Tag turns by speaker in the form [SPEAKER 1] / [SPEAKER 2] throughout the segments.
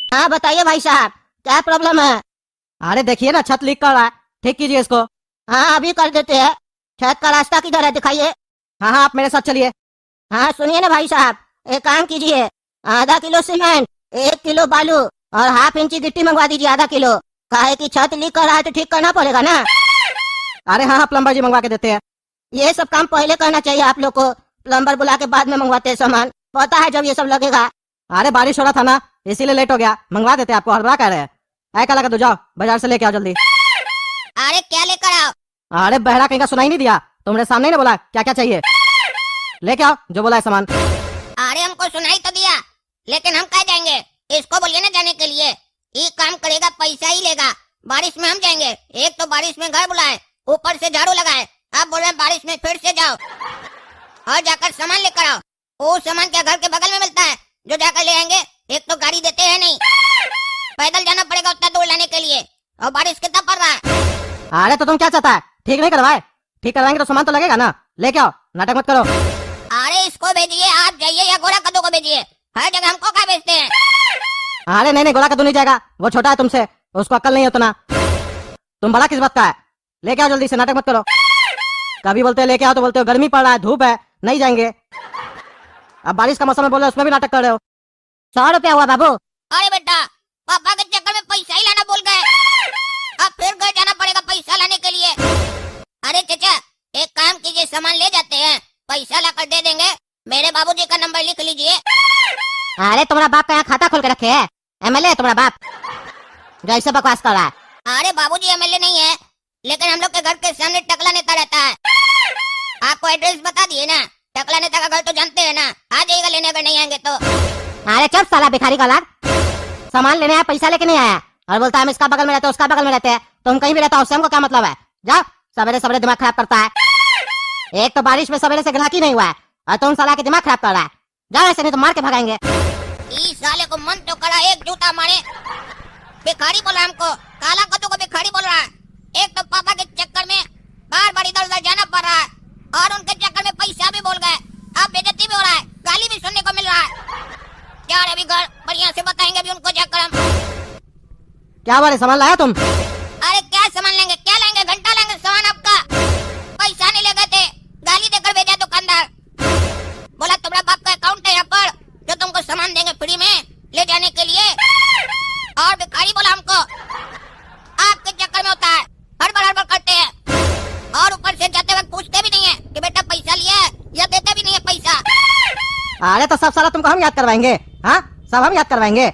[SPEAKER 1] हाँ बताइए भाई साहब, क्या प्रॉब्लम है?
[SPEAKER 2] अरे देखिए ना, छत लीक कर रहा है, ठीक कीजिए इसको।
[SPEAKER 1] हाँ अभी कर देते हैं। छत का रास्ता किधर है, दिखाइए।
[SPEAKER 2] हाँ हाँ, आप मेरे साथ चलिए।
[SPEAKER 1] हाँ सुनिए ना भाई साहब, एक काम कीजिए, आधा किलो सीमेंट, 1 किलो बालू और हाफ इंची गिट्टी मंगवा दीजिए, आधा किलो। काहे की छत लीक कर रहा है तो ठीक करना पड़ेगा ना।
[SPEAKER 2] अरे हाँ हाँ, प्लम्बर जी मंगवा के देते हैं।
[SPEAKER 1] ये सब काम पहले करना चाहिए आप लोग को, प्लम्बर बुला के बाद में मंगवाते हैं सामान। पता है जब ये सब लगेगा।
[SPEAKER 2] अरे बारिश हो रहा था ना, इसीलिए लेट हो गया। मंगवा देते हैं आपको, हड़बड़ा कह रहे हैं। ऐ क्या लगा, तू जाओ बाजार से लेके आओ जल्दी।
[SPEAKER 1] अरे क्या लेकर आओ?
[SPEAKER 2] अरे बहरा कहीं का सुनाई नहीं दिया? तुमने सामने ही ना बोला क्या क्या चाहिए? लेके आओ जो बोला है सामान।
[SPEAKER 1] अरे हमको सुनाई तो दिया, लेकिन हम कहाँ जाएंगे? इसको बोलिए ना जाने के लिए। ये काम करेगा पैसा ही लेगा। बारिश में हम जाएंगे? एक तो बारिश में घर बुलाए, ऊपर से झाड़ू लगाए, आप बोल रहे हैं बारिश में फिर से जाओ और जाकर सामान लेकर आओ। वो सामान क्या घर के बगल में मिलता है जो जाकर ले आएंगे? एक तो गाड़ी देते हैं नहीं, पैदल जाना पड़ेगा उतना दूर लाने के लिए, और बारिश कितना पड़ रहा है।
[SPEAKER 2] अरे तो तुम क्या चाहता है? ठीक नहीं करवाए? ठीक करवाएंगे तो सामान तो लगेगा ना। लेके आओ, नाटक मत करो।
[SPEAKER 1] अरे इसको भेजिए, आप जाइए, या गोरा कद्दू को भेजिए। हर जगह हमको क्या भेजते हैं?
[SPEAKER 2] अरे नहीं नहीं, गोला कद्दू नहीं जाएगा, वो छोटा है तुमसे, उसको अक्ल नहीं है उतना। तुम बड़ा किस बात का है? लेके आओ जल्दी से, नाटक मत करो। कभी बोलते हो लेके आओ तो बोलते हो गर्मी पड़ रहा है, धूप है, नहीं जाएंगे। अब बारिश का मौसम में बोल रहे हो, उसमें भी नाटक कर रहे हो।
[SPEAKER 1] 100 रुपया हुआ बाबू। अरे बेटा, पापा के चक्कर में पैसा ही लाना भूल गए, अब फिर घर जाना पड़ेगा पैसा लाने के लिए। अरे चाचा एक काम कीजिए, सामान ले जाते हैं, पैसा लाकर दे देंगे। मेरे बाबूजी का नंबर लिख लीजिए। अरे तुम्हारा बाप का यहाँ खाता खोल के रखे है? एमएलए है तुम्हारा बाप जो ऐसे बकवास कर रहा है? अरे बाबूजी एमएलए नहीं है, लेकिन हम लोग के घर के सामने टकला नेता रहता है। आपको एड्रेस बता दिए ना, टकला नेता का घर तो जानते हैं ना, आ जाइएगा लेने अगर नहीं आएंगे तो। अरे चुप साला भिखारी का औलाद, सामान लेने आया पैसा लेके नहीं आया, और बोलता है हम इसका बगल में रहते हैं उसका बगल में रहते हैं। तुम कहीं भी रहता हो उससे हमको क्या मतलब है? जाओ, सवेरे सवेरे दिमाग खराब करता है। एक तो बारिश में सवेरे से ग्राहकी नहीं हुआ है और तुम साला के दिमाग खराब कर रहा है। जाओ, ऐसे नहीं तो मार के भगाएंगे। इस साले को मन तो करा एक जूता मारे। भिखारी बोला हमको, काला कद्दू को भिखारी बोल रहा है। एक तो पापा के चक्कर में बार बार इधर उधर जाना पड़ रहा है, और उनके चक्कर में पैसा भी बोल गए। अब बेइज्जती भी हो रहा है, गाली भी सुनने को मिल रहा है। यार अभी घर बढ़िया से बताएंगे अभी उनको जाकर हम।
[SPEAKER 2] क्या बारे सामान लाया तुम?
[SPEAKER 1] अरे क्या सामान लेंगे, क्या लेंगे? घंटा लेंगे सामान आपका। पैसा नहीं ले गए थे, गाली देकर भेजा दुकानदार। बोला तुम्हारा बाप का अकाउंट है यहाँ पर जो तुमको सामान देंगे फ्री में ले जाने के लिए। और भिखारी बोला हमको, आपके चक्कर में होता है, हड़बड़ करते हैं, और ऊपर से जाते वक्त पूछते भी नहीं है कि बेटा पैसा लिया है, या देते भी नहीं है पैसा।
[SPEAKER 2] अरे तो सब साला तुमको हम याद करवाएंगे? हाँ सब हम याद करवाएंगे।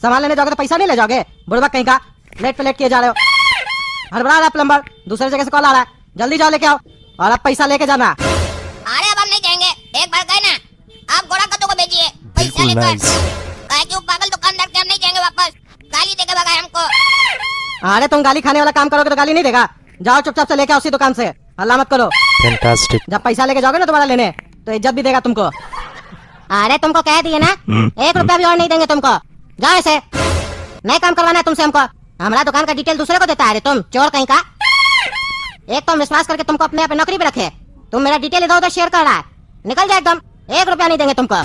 [SPEAKER 2] सामान लेने जाओगे तो पैसा नहीं ले जाओगे? बुढ़वा कहीं का, लेट पे लेट किए जा रहे हो। हड़बड़ा रहा है प्लम्बर, दूसरे जगह से कॉल आ रहा है, जल्दी जाओ लेके आओ, और अब पैसा लेके जाना।
[SPEAKER 1] अरे अब हम नहीं जाएंगे, एक बार गए ना। आप गोरा कद्दू को भेजिए पैसा लेकर। कि वो पागल दुकानदार के हम नहीं जाएंगे वापस, गाली देके भगाए हमको।
[SPEAKER 2] अरे तुम गाली खाने वाला काम करोगे तो गाली नहीं देगा। जाओ चुपचाप से लेके आओ उसी दुकान से, हल्ला मत करो।
[SPEAKER 3] फैंटास्टिक।
[SPEAKER 2] जब पैसा लेके जाओगे ना तुम्हारा लेने, तो इज्जत भी देगा तुमको।
[SPEAKER 1] अरे तुमको कह दिए ना, 1 रुपया भी और नहीं देंगे तुमको। जाओ, ऐसे नहीं काम करवाना है तुमसे हमको। हमारा दुकान का डिटेल दूसरे को देता है, तुम चोर कहीं का। एक तो हम विश्वास करके तुमको अपने यहाँ पे नौकरी पे रखे, तुम मेरा डिटेल इधर उधर शेयर कर रहा है। निकल जाए एकदम, 1 रुपया नहीं देंगे तुमको।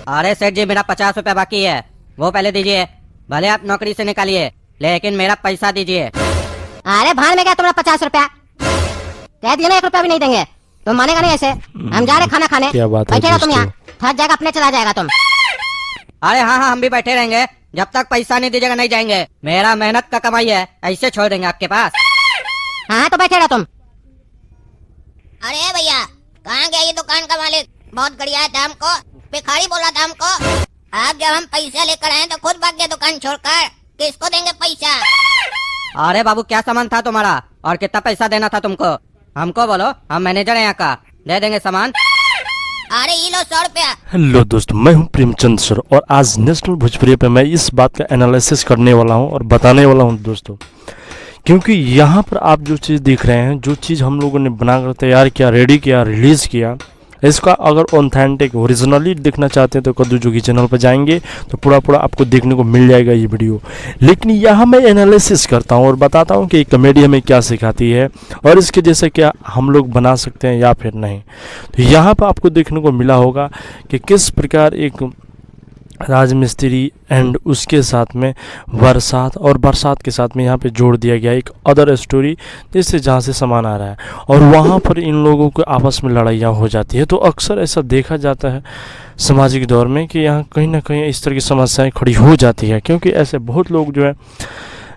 [SPEAKER 2] अरे सेठ जी, मेरा 50 रुपया बाकी है, वो पहले दीजिए। भले आप नौकरी से निकालिए, लेकिन मेरा पैसा दीजिए।
[SPEAKER 1] अरे भाड़ में क्या तुम्हारा 50 रुपया? कह दिया ना 1 रुपया भी नहीं देंगे। तुम मानेगा नहीं ऐसे। हम जा रहे खाना खाने, बैठे रहो तुम यहाँ, थक जाएगा अपने चला जाएगा तुम।
[SPEAKER 2] अरे हाँ हाँ, हम भी बैठे रहेंगे, जब तक पैसा नहीं दीजिएगा नहीं जाएंगे। मेरा मेहनत का कमाई है, ऐसे छोड़ देंगे आपके पास?
[SPEAKER 1] हाँ तो बैठे रहो तुम। अरे भैया कहाँ गया ये दुकान का मालिक? बहुत बढ़िया था हमको, भिखारी बोला था हमको। आप जब हम पैसा लेकर आए तो खुद भाग गया दुकान छोड़कर। किसको देंगे पैसा?
[SPEAKER 2] अरे बाबू, क्या सामान था तुम्हारा और कितना पैसा देना था तुमको? हमको बोलो, हम मैनेजर हैं यहाँ का, दे देंगे सामान।
[SPEAKER 1] अरे ये लो 100 रुपया।
[SPEAKER 3] हेलो दोस्तों, मैं हूं प्रेमचंद सर और आज नेशनल भोजपुरी पे मैं इस बात का एनालिसिस करने वाला हूं और बताने वाला हूं दोस्तों, क्योंकि यहाँ पर आप जो चीज़ देख रहे हैं, जो चीज़ हम लोगों ने बनाकर तैयार किया, रेडी किया, रिलीज़ किया, इसका अगर ऑथेंटिक ओरिजिनली देखना चाहते हैं तो कद्दू जोगी चैनल पर जाएंगे तो पूरा आपको देखने को मिल जाएगा ये वीडियो। लेकिन यहाँ मैं एनालिसिस करता हूँ और बताता हूँ कि कॉमेडी हमें क्या सिखाती है और इसके जैसे क्या हम लोग बना सकते हैं या फिर नहीं। तो यहाँ पर आपको देखने को मिला होगा कि किस प्रकार एक राजमिस्त्री एंड उसके साथ में बरसात, और बरसात के साथ में यहाँ पे जोड़ दिया गया एक अदर स्टोरी, जिससे जहाँ से सामान आ रहा है और वहाँ पर इन लोगों को आपस में लड़ाइयाँ हो जाती है। तो अक्सर ऐसा देखा जाता है सामाजिक दौर में कि यहाँ कहीं ना कहीं इस तरह की समस्याएं खड़ी हो जाती है, क्योंकि ऐसे बहुत लोग जो है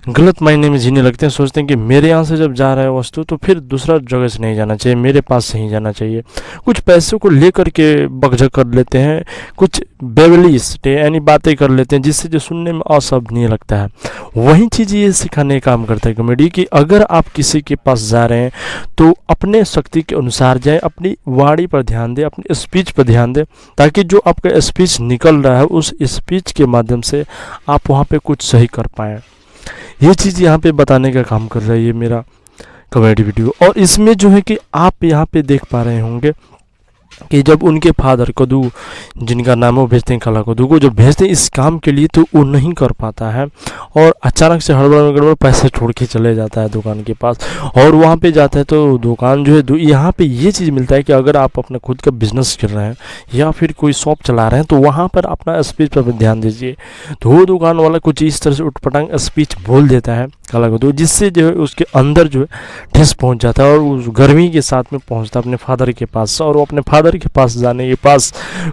[SPEAKER 3] गलत मायने में जीने लगते हैं, सोचते हैं कि मेरे यहाँ से जब जा रहा है वस्तु तो फिर दूसरा जगह से नहीं जाना चाहिए, मेरे पास से ही जाना चाहिए। कुछ पैसों को लेकर के बकझक कर लेते हैं, कुछ बेवलीस यानी बातें कर लेते हैं, जिससे जो सुनने में अशोभनीय लगता है। वही चीज़ ये सिखाने का काम करता है कॉमेडी, कि अगर आप किसी के पास जा रहे हैं तो अपने शक्ति के अनुसार जाए, अपनी वाणी पर ध्यान दें, अपनी स्पीच पर ध्यान दें, ताकि जो आपका स्पीच निकल रहा है उस स्पीच के माध्यम से आप वहाँ पे कुछ सही कर पाएँ। ये चीज़ यहाँ पे बताने का काम कर रहा है ये मेरा कॉमेडी वीडियो। और इसमें जो है कि आप यहाँ पे देख पा रहे होंगे कि जब उनके फादर कद्दू, जिनका नाम वो भेजते हैं काला कद्दू को, जब भेजते हैं इस काम के लिए तो वो नहीं कर पाता है और अचानक से हड़बड़ गड़बड़ पैसे छोड़ के चले जाता है दुकान के पास, और वहाँ पे जाता है तो दुकान जो है यहाँ पे ये चीज़ मिलता है कि अगर आप अपना खुद का बिजनेस कर रहे हैं या फिर कोई शॉप चला रहे हैं तो वहाँ पर अपना स्पीच पर ध्यान दीजिए। तो वो दुकान वाला कुछ इस तरह से उटपटांग स्पीच बोल देता है काला कद्दू, जिससे जो है उसके अंदर जो है ठेस पहुँच जाता है और उस गर्मी के साथ में पहुँचता है अपने फादर के पास, और वो अपने फादर के पास जाने के पास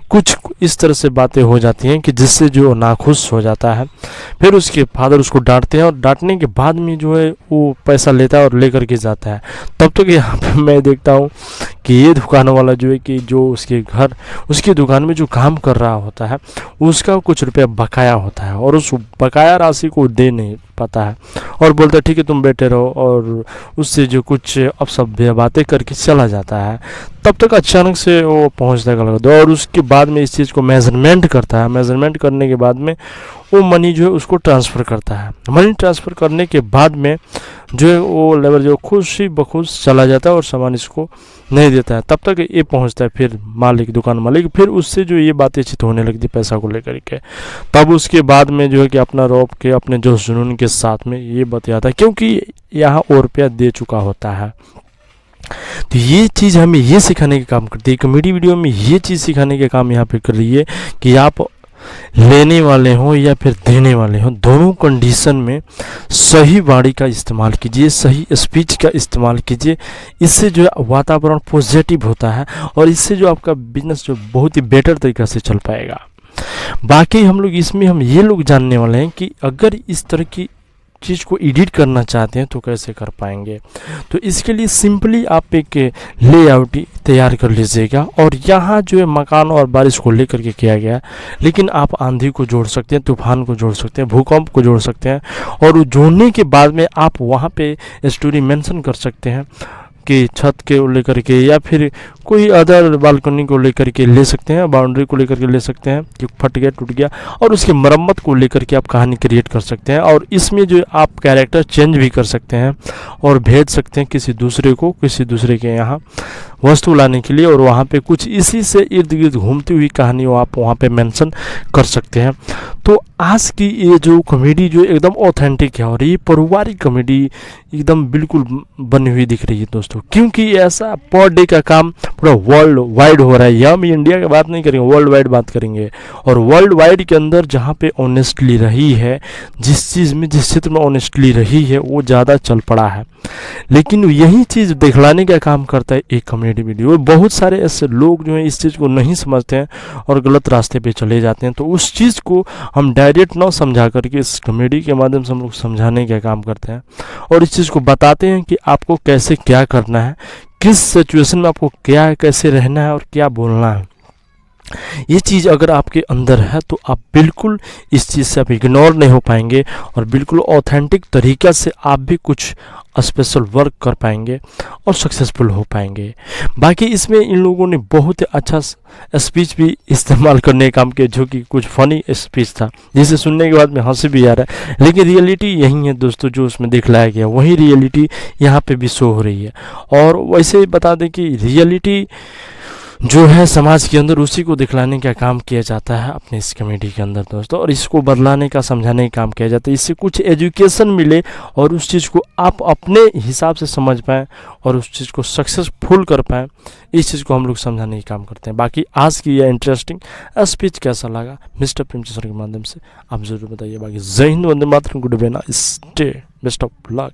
[SPEAKER 3] कुछ इस तरह से बातें हो जाती हैं कि जिससे जो नाखुश हो जाता है। फिर उसके फादर उसको डांटते हैं और डांटने के बाद में जो है वो पैसा लेता है और लेकर के जाता है। तब तक यहाँ पे मैं देखता हूँ कि ये दुकान वाला जो है कि जो उसके घर उसकी दुकान में जो काम कर रहा होता है उसका कुछ रुपया बकाया होता है और उस बकाया राशि को दे नहीं पाता है और बोलता है ठीक है तुम बैठे रहो, और उससे जो कुछ अपसभ्य बातें करके चला जाता है। तब तक अचानक से वो पहुंचता है और उसके बाद में इस चीज़ को मेजरमेंट करता है। मेजरमेंट करने के बाद में वो मनी जो है उसको ट्रांसफ़र करता है। मनी ट्रांसफ़र करने के बाद में जो है वो लेबर जो खुशी बखुश चला जाता है और सामान इसको नहीं देता है। तब तक ये पहुंचता है फिर मालिक, दुकान मालिक, फिर उससे जो ये बातें चित होने लगती पैसा को लेकर के। तब उसके बाद में जो है कि अपना रौब के अपने जोश जुनून के साथ में ये बताता है, क्योंकि यहाँ और रुपया दे चुका होता है। तो ये चीज़ हमें ये सिखाने का काम करती है कॉमेडी वीडियो में, ये चीज़ सिखाने का काम यहाँ पे कर रही है कि आप लेने वाले हों या फिर देने वाले हों, दोनों कंडीशन में सही वाणी का इस्तेमाल कीजिए, सही स्पीच का इस्तेमाल कीजिए। इससे जो है वातावरण पॉजिटिव होता है और इससे जो आपका बिजनेस जो बहुत ही बेटर तरीक़े से चल पाएगा। बाकी हम लोग इसमें हम ये लोग जानने वाले हैं कि अगर इस तरह की चीज़ को एडिट करना चाहते हैं तो कैसे कर पाएंगे। तो इसके लिए सिंपली आप एक लेआउट तैयार कर लीजिएगा, और यहाँ जो है मकान और बारिश को लेकर के किया गया है, लेकिन आप आंधी को जोड़ सकते हैं, तूफान को जोड़ सकते हैं, भूकंप को जोड़ सकते हैं, और जोड़ने के बाद में आप वहाँ पे स्टोरी मेंशन कर सकते हैं कि छत के लेकर के या फिर कोई अदर बालकनी को लेकर के ले सकते हैं, बाउंड्री को लेकर के ले सकते हैं कि फट गया टूट गया, और उसकी मरम्मत को लेकर के आप कहानी क्रिएट कर सकते हैं। और इसमें जो आप कैरेक्टर चेंज भी कर सकते हैं और भेज सकते हैं किसी दूसरे को, किसी दूसरे के यहाँ वस्तु लाने के लिए, और वहाँ पे कुछ इसी से इर्द गिर्द घूमती हुई कहानी आप वहाँ पे मेंशन कर सकते हैं। तो आज की ये जो कॉमेडी जो एकदम ऑथेंटिक है और ये पारिवारिक कॉमेडी एकदम बिल्कुल बनी हुई दिख रही है दोस्तों, क्योंकि ऐसा पर डे का काम पूरा वर्ल्ड वाइड हो रहा है। हम इंडिया की बात नहीं करेंगे, वर्ल्ड वाइड बात करेंगे, और वर्ल्ड वाइड के अंदर जहाँ पे ऑनेस्टली रही है, जिस चीज़ में जिस क्षेत्र में ऑनेस्टली रही है वो ज़्यादा चल पड़ा है। लेकिन यही चीज़ दिखलाने का काम करता है एक कॉमेडी वीडियो। बहुत सारे ऐसे लोग जो हैं इस चीज़ को नहीं समझते हैं और गलत रास्ते पे चले जाते हैं, तो उस चीज़ को हम डायरेक्ट ना समझा करके इस कॉमेडी के माध्यम से हम लोग समझाने का काम करते हैं और इस चीज़ को बताते हैं कि आपको कैसे क्या करना है, किस सिचुएशन में आपको क्या कैसे रहना है और क्या बोलना है। ये चीज़ अगर आपके अंदर है तो आप बिल्कुल इस चीज़ से आप इग्नोर नहीं हो पाएंगे और बिल्कुल ऑथेंटिक तरीक़ा से आप भी कुछ स्पेशल वर्क कर पाएंगे और सक्सेसफुल हो पाएंगे। बाकी इसमें इन लोगों ने बहुत अच्छा स्पीच भी इस्तेमाल करने का काम किया, जो कि कुछ फ़नी स्पीच था जिसे सुनने के बाद में हंसी भी आ रहा है, लेकिन रियलिटी यही है दोस्तों, जो उसमें दिखलाया गया वही रियलिटी यहाँ पे भी शो हो रही है। और वैसे बता दें कि रियलिटी जो है समाज के अंदर, उसी को दिखलाने का काम किया जाता है अपने इस कमेडी के अंदर दोस्तों, और इसको बदलाने का, समझाने का काम किया जाता है। इससे कुछ एजुकेशन मिले और उस चीज़ को आप अपने हिसाब से समझ पाएँ और उस चीज़ को सक्सेसफुल कर पाएँ, इस चीज़ को हम लोग समझाने का काम करते हैं। बाकी आज की यह इंटरेस्टिंग स्पीच कैसा लगा मिस्टर प्रेमचंद सर के माध्यम से आप जरूर बताइए। बाकी जय Hind, Vande Mataram, good day, stay, best of luck.